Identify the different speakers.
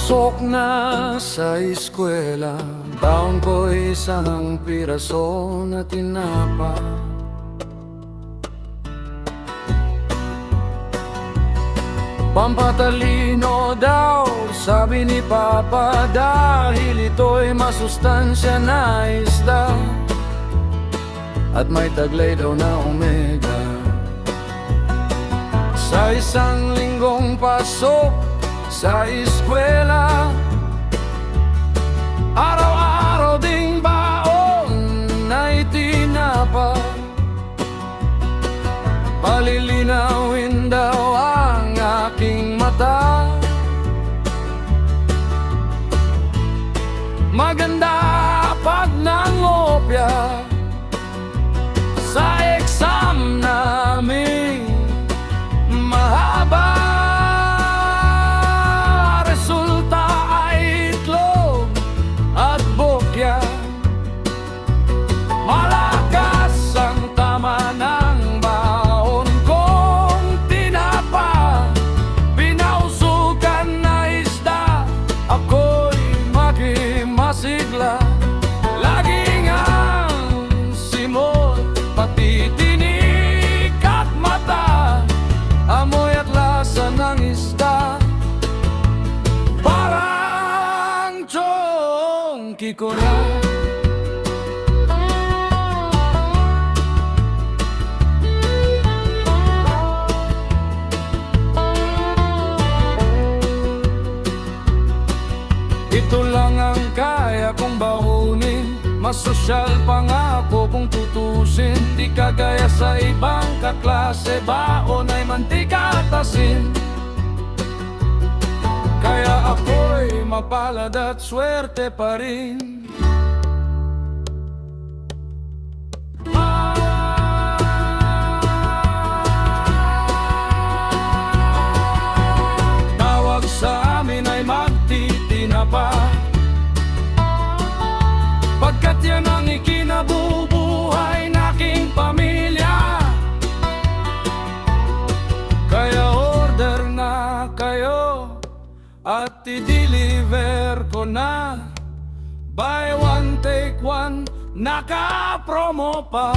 Speaker 1: Pasok na sa eskwela, baon ko isang piraso na tinapa. Pampatalino daw, sabi ni Papa, dahil ito'y masustansya na isda at may taglay daw na omega. Sa isang linggong pasok sa eskwela, araw-araw ding baon na itinapa. Palilinawin daw ang aking mata, maganda pag nangopya sa exam namin. Mahaba resulta ay itlog at bokya. Malakas ang tama ng baon kong tinapa. Pinausukan na isda, ako'y makimasigla. Laging ang simot, pati tinik at mata, amoy at lasa ng isda, parang chongki ko na. Ito lang ang kaya kong bahunin, mas sosyal pa nga ako kung tutusin. Di kagaya sa ibang kaklase, baon ay mantika at asin. Kaya ako'y mapalad at swerte pa rin. Tawag sa amin ay magtitinapa, pagkat yan ang ikinabubuhay naking pamilya. Kaya order na kayo at i-deliver ko na. Buy one, take one, naka-promo pa.